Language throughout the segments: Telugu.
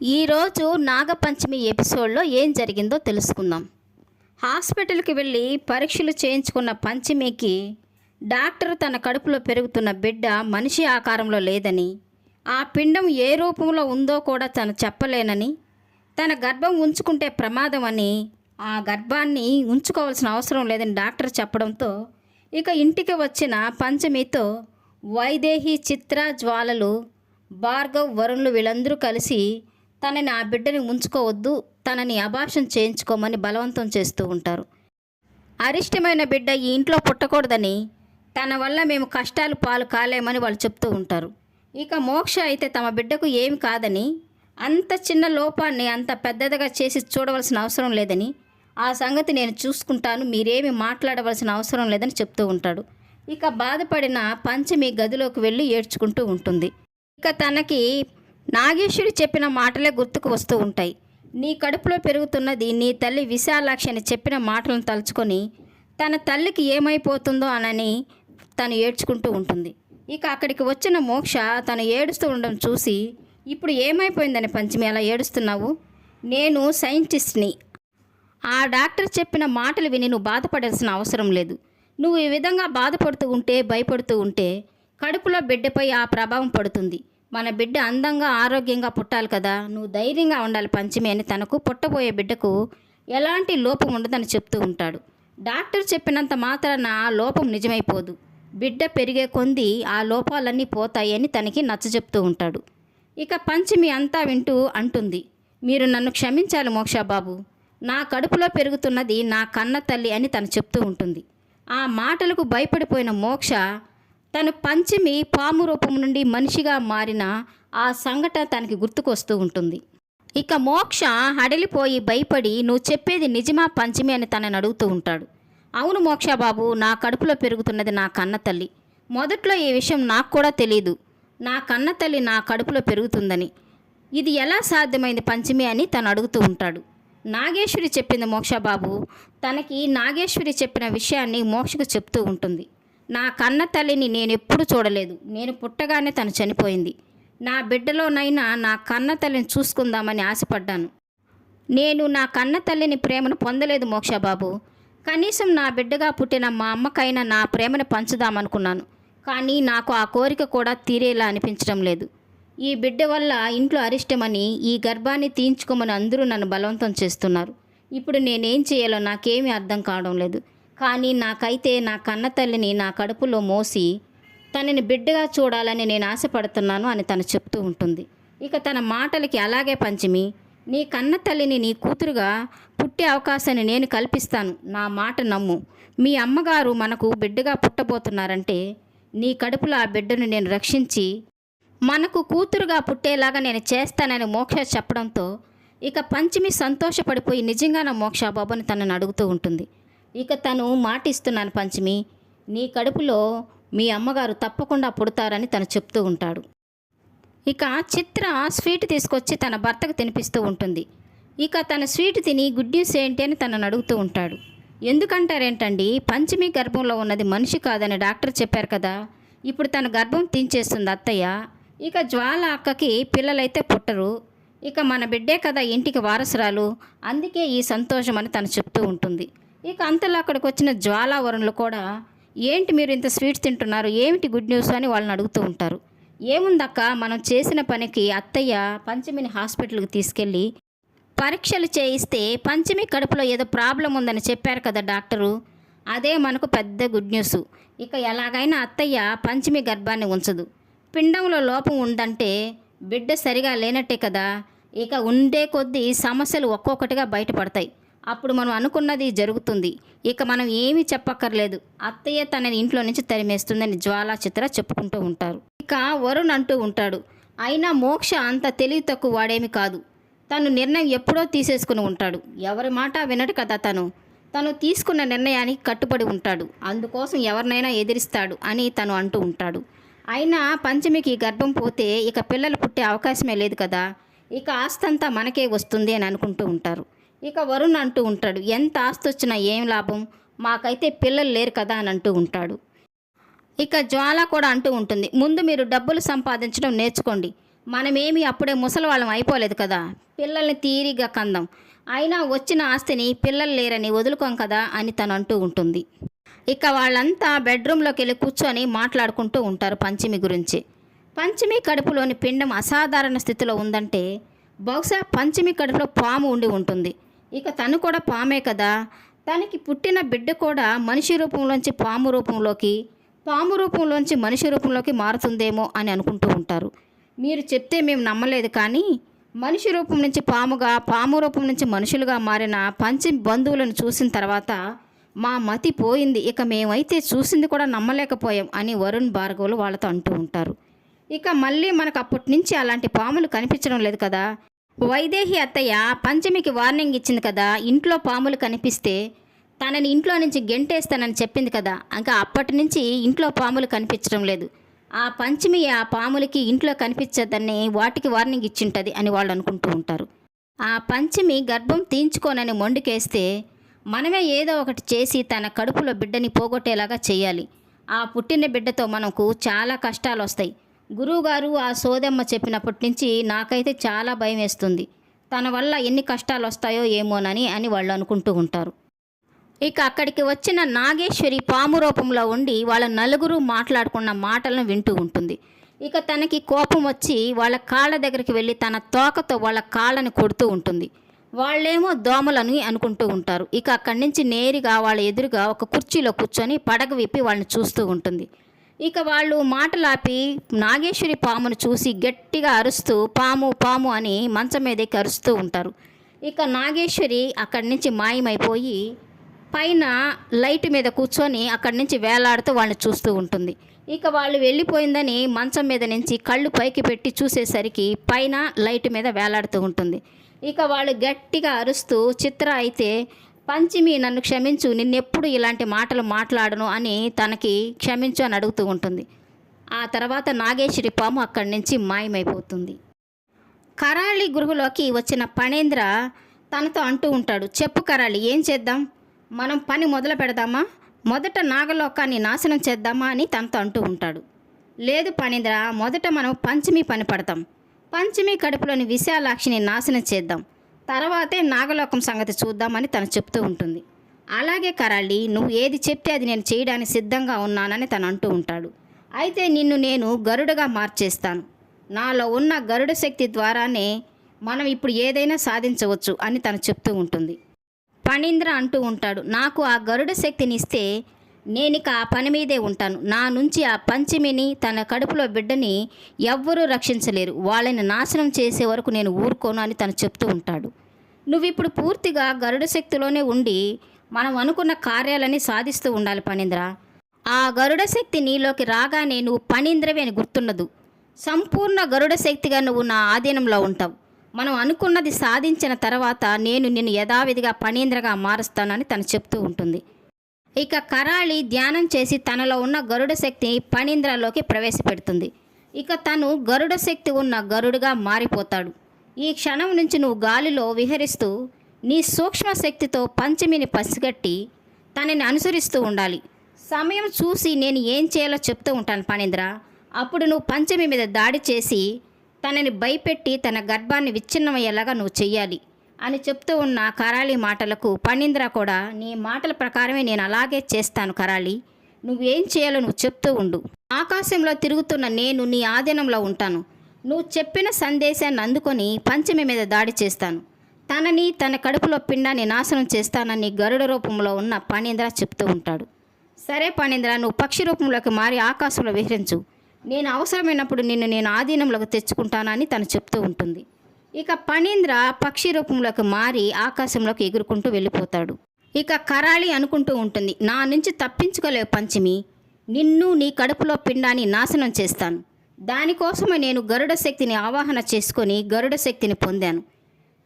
ఈరోజు నాగపంచమి ఎపిసోడ్లో ఏం జరిగిందో తెలుసుకుందాం. హాస్పిటల్కి వెళ్ళి పరీక్షలు చేయించుకున్న పంచమికి డాక్టర్ తన కడుపులో పెరుగుతున్న బిడ్డ మనిషి ఆకారంలో లేదని, ఆ పిండం ఏ రూపంలో ఉందో కూడా తను చెప్పలేనని, తన గర్భం ఉంచుకుంటే ప్రమాదం అని, ఆ గర్భాన్ని ఉంచుకోవాల్సిన అవసరం లేదని డాక్టర్ చెప్పడంతో ఇక ఇంటికి వచ్చిన పంచమితో వైదేహి, చిత్ర, జ్వాలలు, భార్గవ్, వరుణ్లు వీళ్ళందరూ కలిసి తనని ఆ బిడ్డని ఉంచుకోవద్దు, తనని అబార్షన్ చేయించుకోమని బలవంతం చేస్తూ ఉంటారు. అరిష్టమైన బిడ్డ ఈ ఇంట్లో పుట్టకూడదని, తన వల్ల మేము కష్టాలు పాలు కాలేమని వాళ్ళు చెప్తూ ఉంటారు. ఇక మోక్ష అయితే తమ బిడ్డకు ఏమి కాదని, అంత చిన్న లోపాన్ని అంత పెద్దదిగా చేసి చూడవలసిన అవసరం లేదని, ఆ సంగతి నేను చూసుకుంటాను, మీరేమి మాట్లాడవలసిన అవసరం లేదని చెప్తూ ఉంటాడు. ఇక బాధపడిన పంచమి గదిలోకి వెళ్ళి ఏడ్చుకుంటూ ఉంటుంది. ఇక తనకి నాగేశ్వరి చెప్పిన మాటలే గుర్తుకు వస్తూ ఉంటాయి. నీ కడుపులో పెరుగుతున్నది నీ తల్లి విశాలాక్షి అని చెప్పిన మాటలను తలుచుకొని తన తల్లికి ఏమైపోతుందో అనని తను ఏడ్చుకుంటూ ఉంటుంది. ఇక అక్కడికి వచ్చిన మోక్ష తను ఏడుస్తూ ఉండడం చూసి, ఇప్పుడు ఏమైపోయిందని పంచమి అలా ఏడుస్తున్నావు? నేను సైంటిస్ట్ని, ఆ డాక్టర్ చెప్పిన మాటలు విని నువ్వు బాధపడాల్సిన అవసరం లేదు. నువ్వు ఈ విధంగా బాధపడుతూ ఉంటే, భయపడుతూ ఉంటే కడుపులో బిడ్డపై ఆ ప్రభావం పడుతుంది. మన బిడ్డ అందంగా ఆరోగ్యంగా పుట్టాలి కదా, నువ్వు ధైర్యంగా ఉండాలి పంచమి అని తనకు పుట్టబోయే బిడ్డకు ఎలాంటి లోపం ఉండదని చెప్తూ ఉంటాడు. డాక్టర్ చెప్పినంత మాత్రాన ఆ లోపం నిజమైపోదు, బిడ్డ పెరిగే కొంది ఆ లోపాలన్నీ పోతాయి అని తనకి నచ్చజెప్తూ ఉంటాడు. ఇక పంచమి అంతా వింటూ అంటుంది, మీరు నన్ను క్షమించాలి మోక్షబాబు, నా కడుపులో పెరుగుతున్నది నా కన్న తల్లి అని తను చెప్తూ ఉంటుంది. ఆ మాటలకు భయపడిపోయిన మోక్ష తను పంచమి పాము రూపం నుండి మనిషిగా మారిన ఆ సంఘటన తనకి గుర్తుకొస్తూ ఉంటుంది. ఇక మోక్ష హడలిపోయి భయపడి, నువ్వు చెప్పేది నిజమా పంచమి అని తనని అడుగుతూ ఉంటాడు. అవును మోక్షబాబు, నా కడుపులో పెరుగుతున్నది నా కన్న తల్లి. మొదట్లో ఈ విషయం నాకు కూడా తెలియదు, నా కన్న తల్లి నా కడుపులో పెరుగుతుందని. ఇది ఎలా సాధ్యమైంది పంచమి అని తను అడుగుతూ ఉంటాడు. నాగేశ్వరి చెప్పింది మోక్షబాబు. తనకి నాగేశ్వరి చెప్పిన విషయాన్ని మోక్షకు చెప్తూ ఉంటుంది. నా కన్న తల్లిని నేను ఎప్పుడు చూడలేదు, నేను పుట్టగానే తను చనిపోయింది. నా బిడ్డలోనైనా నా కన్న తల్లిని చూసుకుందామని ఆశపడ్డాను. నేను నా కన్న తల్లిని ప్రేమను పొందలేదు మోక్షబాబు. కనీసం నా బిడ్డగా పుట్టిన మా అమ్మకైనా నా ప్రేమను పంచుదామనుకున్నాను. కానీ నాకు ఆ కోరిక కూడా తీరేలా అనిపించడం లేదు. ఈ బిడ్డ వల్ల ఇంట్లో అరిష్టమని, ఈ గర్భాన్ని తీయించుకోమని అందరూ నన్ను బలవంతం చేస్తున్నారు. ఇప్పుడు నేనేం చేయాలో నాకేమీ అర్థం కావడం లేదు. కానీ నాకైతే నా కన్న తల్లిని నా కడుపులో మోసి తనని బిడ్డగా చూడాలని నేను ఆశపడుతున్నాను అని తను చెప్తూ ఉంటుంది. ఇక తన మాటలకి, అలాగే పంచమి, నీ కన్న తల్లిని నీ కూతురుగా పుట్టే అవకాశాన్ని నేను కల్పిస్తాను, నా మాట నమ్ము. మీ అమ్మగారు మనకు బిడ్డగా పుట్టబోతున్నారంటే నీ కడుపులో ఆ బిడ్డను నేను రక్షించి మనకు కూతురుగా పుట్టేలాగా నేను చేస్తానని మోక్ష చెప్పడంతో ఇక పంచమి సంతోషపడిపోయి, నిజంగా నా మోక్ష బాబు అని తనని అడుగుతూ ఉంటుంది. ఇక తను మాటిస్తున్నాను పంచమి, నీ కడుపులో మీ అమ్మగారు తప్పకుండా పుడతారని తను చెప్తూ ఉంటాడు. ఇక చిత్ర స్వీట్ తీసుకొచ్చి తన భర్తకు తినిపిస్తూ ఉంటుంది. ఇక తన స్వీట్ తిని గుడ్ న్యూస్ ఏంటి అని తనని అడుగుతూ ఉంటాడు. ఎందుకంటారేంటండి, పంచమి గర్భంలో ఉన్నది మనిషి కాదని డాక్టర్ చెప్పారు కదా, ఇప్పుడు తన గర్భం తీంచేస్తుంది అత్తయ్య. ఇక జ్వాల అక్కకి పిల్లలైతే పుట్టరు, ఇక మన బిడ్డే కదా ఇంటికి వారసురాలు, అందుకే ఈ సంతోషం అని తను చెప్తూ ఉంటుంది. ఇక అంతలో అక్కడికి వచ్చిన జ్వాల, వరుణ్లు కూడా, ఏంటి మీరు ఇంత స్వీట్స్ తింటున్నారు, ఏమిటి గుడ్ న్యూస్ అని వాళ్ళని అడుగుతూ ఉంటారు. ఏముందక్క, మనం చేసిన పనికి అత్తయ్య పంచమిని హాస్పిటల్కి తీసుకెళ్ళి పరీక్షలు చేయిస్తే పంచమి కడుపులో ఏదో ప్రాబ్లం ఉందని చెప్పారు కదా డాక్టరు, అదే మనకు పెద్ద గుడ్ న్యూస్. ఇక ఎలాగైనా అత్తయ్య పంచమి గర్భాన్ని ఉంచదు, పిండంలో లోపం ఉందంటే బిడ్డ సరిగా లేనట్టే కదా. ఇక ఉండే కొద్దీ సమస్యలు ఒక్కొక్కటిగా బయటపడతాయి, అప్పుడు మనం అనుకున్నది జరుగుతుంది. ఇక మనం ఏమీ చెప్పక్కర్లేదు, అత్తయ్య తనని ఇంట్లో నుంచి తరిమేస్తుందని జ్వాల, చిత్ర చెప్పుకుంటూ ఉంటారు. ఇక వరుణ్ అంటూ ఉంటాడు, అయినా మోక్ష అంత తెలివి తక్కువ వాడేమి కాదు, తను నిర్ణయం ఎప్పుడో తీసేసుకుని ఉంటాడు, ఎవరి మాట వినడు కదా, తను తీసుకున్న నిర్ణయానికి కట్టుబడి ఉంటాడు, అందుకోసం ఎవరినైనా ఎదిరిస్తాడు అని తను అంటూ ఉంటాడు. అయినా పంచమికి గర్భం పోతే ఇక పిల్లలు పుట్టే అవకాశమే లేదు కదా, ఇక ఆస్తి అంతా మనకే వస్తుంది అని అనుకుంటూ ఉంటారు. ఇక వరుణ్ అంటూ ఉంటాడు, ఎంత ఆస్తి వచ్చినా ఏం లాభం, మాకైతే పిల్లలు లేరు కదా అని అంటూ ఉంటాడు. ఇక జ్వాల కూడా అంటూ ఉంటుంది, ముందు మీరు డబ్బులు సంపాదించడం నేర్చుకోండి, మనమేమి అప్పుడే ముసలివాళ్ళం అయిపోలేదు కదా, పిల్లల్ని తీరిగ్గా కందాం, అయినా వచ్చిన ఆస్తిని పిల్లలు లేరని వదులుకోం కదా అని తను అంటూ ఉంటుంది. ఇక వాళ్ళంతా బెడ్రూమ్లోకి వెళ్ళి కూర్చొని మాట్లాడుకుంటూ ఉంటారు పంచమి గురించి. పంచమి కడుపులోని పిండం అసాధారణ స్థితిలో ఉందంటే బహుశా పంచమి కడుపులో పాము ఉండి ఉంటుంది. ఇక తను కూడా పామే కదా, తనకి పుట్టిన బిడ్డ కూడా మనిషి రూపంలోంచి పాము రూపంలోకి, పాము రూపంలోంచి మనిషి రూపంలోకి మారుతుందేమో అని అనుకుంటూ ఉంటారు. మీరు చెప్తే మేము నమ్మలేదు, కానీ మనిషి రూపం నుంచి పాముగా, పాము రూపం నుంచి మనుషులుగా మారిన పంచమి బంధువులను చూసిన తర్వాత మా మతి పోయింది, ఇక మేమైతే చూసింది కూడా నమ్మలేకపోయాం అని వరుణ్ భార్గవులు వాళ్ళతో అంటూ ఉంటారు. ఇక మళ్ళీ మనకు అప్పటి నుంచి అలాంటి పాములు కనిపించడం లేదు కదా. వైదేహి అత్తయ్య పంచమికి వార్నింగ్ ఇచ్చింది కదా, ఇంట్లో పాములు కనిపిస్తే తనని ఇంట్లో నుంచి గెంటేస్తానని చెప్పింది కదా, ఇంకా అప్పటి నుంచి ఇంట్లో పాములు కనిపించడం లేదు. ఆ పంచమి ఆ పాములకి ఇంట్లో కనిపించదని వాటికి వార్నింగ్ ఇచ్చింటుంది అని వాళ్ళు అనుకుంటూ ఉంటారు. ఆ పంచమి గర్భం తీయించుకోనని మొండికేస్తే మనమే ఏదో ఒకటి చేసి తన కడుపులో బిడ్డని పోగొట్టేలాగా చేయాలి. ఆ పుట్టిన బిడ్డతో మనకు చాలా కష్టాలు వస్తాయి. గురువుగారు ఆ సోదమ్మ చెప్పినప్పటి నుంచి నాకైతే చాలా భయం వేస్తుంది, తన వల్ల ఎన్ని కష్టాలు వస్తాయో ఏమోనని అని వాళ్ళు అనుకుంటూ ఉంటారు. ఇక అక్కడికి వచ్చిన నాగేశ్వరి పాము రూపంలో ఉండి వాళ్ళ నలుగురు మాట్లాడుకున్న మాటలను వింటూ ఉంటుంది. ఇక తనకి కోపం వచ్చి వాళ్ళ కాళ్ళ దగ్గరికి వెళ్ళి తన తోకతో వాళ్ళ కాళ్ళని కొడుతూ ఉంటుంది. వాళ్ళేమో దోమలని అనుకుంటూ ఉంటారు. ఇక అక్కడి నుంచి నేరుగా వాళ్ళ ఎదురుగా ఒక కుర్చీలో కూర్చొని పడగ విప్పి వాళ్ళని చూస్తూ ఉంటుంది. ఇక వాళ్ళు మాటలాపి నాగేశ్వరి పామును చూసి గట్టిగా అరుస్తూ పాము పాము అని మంచం మీదకి అరుస్తూ ఉంటారు. ఇక నాగేశ్వరి అక్కడి నుంచి మాయమైపోయి పైన లైట్ మీద కూర్చొని అక్కడి నుంచి వేలాడుతూ వాళ్ళని చూస్తూ ఉంటుంది. ఇక వాళ్ళు వెళ్ళిపోయిందని మంచం మీద నుంచి కళ్ళు పైకి పెట్టి చూసేసరికి పైన లైట్ మీద వేలాడుతూ ఉంటుంది. ఇక వాళ్ళు గట్టిగా అరుస్తూ చిత్ర అయితే పంచమి నన్ను క్షమించు, నిన్నెప్పుడు ఇలాంటి మాటలు మాట్లాడను అని తనకి క్షమించు అని అడుగుతూ ఉంటుంది. ఆ తర్వాత నాగేశ్వరి పాము అక్కడి నుంచి మాయమైపోతుంది. కరాళి గృహలోకి వచ్చిన ఫణేంద్ర తనతో అంటూ ఉంటాడు, చెప్పు కరాళి, ఏం చేద్దాం, మనం పని మొదలు పెడదామా, మొదట నాగలోకాన్ని నాశనం చేద్దామా అని తనతో అంటూ ఉంటాడు. లేదు ఫణేంద్ర, మొదట మనం పంచమి పని పడతాం, పంచమి కడుపులోని విశాలాక్షిని నాశనం చేద్దాం, తర్వాతే నాగలోకం సంగతి చూద్దామని తను చెప్తూ ఉంటుంది. అలాగే కరాళి, నువ్వు ఏది చెప్తే అది నేను చేయడానికి సిద్ధంగా ఉన్నానని తను అంటూ ఉంటాడు. అయితే నిన్ను నేను గరుడగా మార్చేస్తాను, నాలో ఉన్న గరుడ శక్తి ద్వారానే మనం ఇప్పుడు ఏదైనా సాధించవచ్చు అని తను చెప్తూ ఉంటుంది. ఫణీంద్ర అంటూ ఉంటాడు, నాకు ఆ గరుడ శక్తిని ఇస్తే నేనిక ఆ పని మీదే ఉంటాను, నా నుంచి ఆ పంచమిని తన కడుపులో బిడ్డని ఎవ్వరూ రక్షించలేరు, వాళ్ళని నాశనం చేసే వరకు నేను ఊరుకోను అని తను చెప్తూ ఉంటాడు. నువ్వు ఇప్పుడు పూర్తిగా గరుడ శక్తిలోనే ఉండి మనం అనుకున్న కార్యాలని సాధిస్తూ ఉండాలి ఫణీంద్ర. ఆ గరుడ శక్తి నీలోకి రాగానే నువ్వు ఫణీంద్రవి అని గుర్తుండదు, సంపూర్ణ గరుడ శక్తిగా నువ్వు నా ఆధీనంలో ఉంటావు, మనం అనుకున్నది సాధించిన తర్వాత నేను నిన్ను యథావిధిగా ఫణీంద్రగా మారుస్తానని తను చెప్తూ ఉంటుంది. ఇక కరాళి ధ్యానం చేసి తనలో ఉన్న గరుడ శక్తిని ఫణీంద్రలోకి ప్రవేశపెడుతుంది. ఇక తను గరుడ శక్తి ఉన్న గరుడుగా మారిపోతాడు. ఈ క్షణం నుంచి నువ్వు గాలిలో విహరిస్తూ నీ సూక్ష్మ శక్తితో పంచమిని పసిగట్టి తనని అనుసరిస్తూ ఉండాలి. సమయం చూసి నేను ఏం చేయాలో చెప్తూ ఉంటాను ఫణీంద్ర, అప్పుడు నువ్వు పంచమి మీద దాడి చేసి తనని భయపెట్టి తన గర్భాన్ని విచ్ఛిన్నమయ్యేలాగా నువ్వు చెయ్యాలి అని చెప్తూ ఉన్న కరాళి మాటలకు ఫణీంద్ర కూడా నీ మాటల ప్రకారమే నేను అలాగే చేస్తాను కరాళి, నువ్వేం చేయాలో నువ్వు చెప్తూ ఉండు, ఆకాశంలో తిరుగుతున్న నేను నీ ఆధీనంలో ఉంటాను, నువ్వు చెప్పిన సందేశాన్ని అందుకొని పంచమి మీద దాడి చేస్తాను, తనని తన కడుపులో పిండాన్ని నాశనం చేస్తానని గరుడ రూపంలో ఉన్న ఫణీంద్ర చెప్తూ ఉంటాడు. సరే ఫణీంద్ర, నువ్వు పక్షి రూపంలోకి మారి ఆకాశంలో విహరించు, నేను అవసరమైనప్పుడు నిన్ను నేను ఆధీనంలోకి తెచ్చుకుంటానని తను చెప్తూ ఉంటుంది. ఇక ఫణీంద్ర పక్షి రూపంలోకి మారి ఆకాశంలోకి ఎగురుకుంటూ వెళ్ళిపోతాడు. ఇక కరాళి అనుకుంటూ ఉంటుంది, నా నుంచి తప్పించుకోలేవు పంచమి, నిన్ను నీ కడుపులో పిండాన్ని నాశనం చేస్తాను, దానికోసమే నేను గరుడ శక్తిని ఆవాహన చేసుకొని గరుడ శక్తిని పొందాను,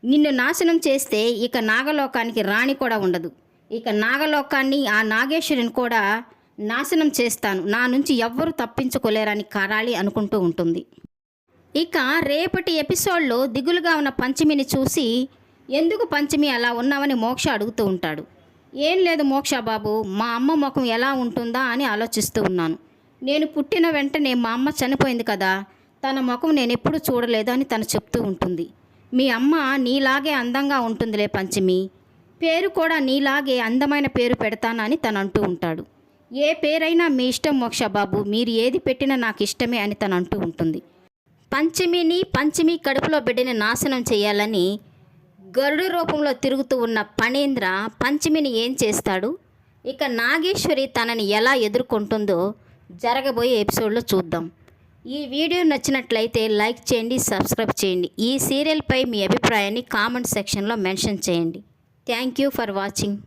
నిన్ను నాశనం చేస్తే ఇక నాగలోకానికి రాణి కూడా ఉండదు, ఇక నాగలోకాన్ని ఆ నాగేశ్వరిని కూడా నాశనం చేస్తాను, నా నుంచి ఎవ్వరూ తప్పించుకోలేరని కరాళి అనుకుంటూ ఉంటుంది. ఇక రేపటి ఎపిసోడ్లో దిగులుగా ఉన్న పంచమిని చూసి ఎందుకు పంచమి అలా ఉన్నావని మోక్ష అడుగుతూ ఉంటాడు. ఏం లేదు మోక్ష బాబు, మా అమ్మ ముఖం ఎలా ఉంటుందా అని ఆలోచిస్తూ ఉన్నాను, నేను పుట్టిన వెంటనే మా అమ్మ చనిపోయింది కదా, తన ముఖం నేనెప్పుడు చూడలేదు అని తను చెప్తూ ఉంటుంది. మీ అమ్మ నీలాగే అందంగా ఉంటుందిలే పంచమి, పేరు కూడా నీలాగే అందమైన పేరు పెడతానని తను అంటూ ఉంటాడు. ఏ పేరైనా మీ ఇష్టం మోక్ష బాబు, మీరు ఏది పెట్టినా నాకు ఇష్టమే అని తను అంటూ ఉంటుంది. పంచమి కడుపులో బిడ్డని నాశనం చేయాలని గరుడు రూపంలో తిరుగుతూ ఉన్న ఫణీంద్ర పంచమిని ఏం చేస్తాడు, ఇక నాగేశ్వరి తనని ఎలా ఎదుర్కొంటుందో జరగబోయే ఎపిసోడ్లో చూద్దాం. ఈ వీడియో నచ్చినట్లయితే లైక్ చేయండి, సబ్స్క్రైబ్ చేయండి. ఈ సీరియల్పై మీ అభిప్రాయాన్ని కామెంట్ సెక్షన్లో మెన్షన్ చేయండి. Thank you for watching.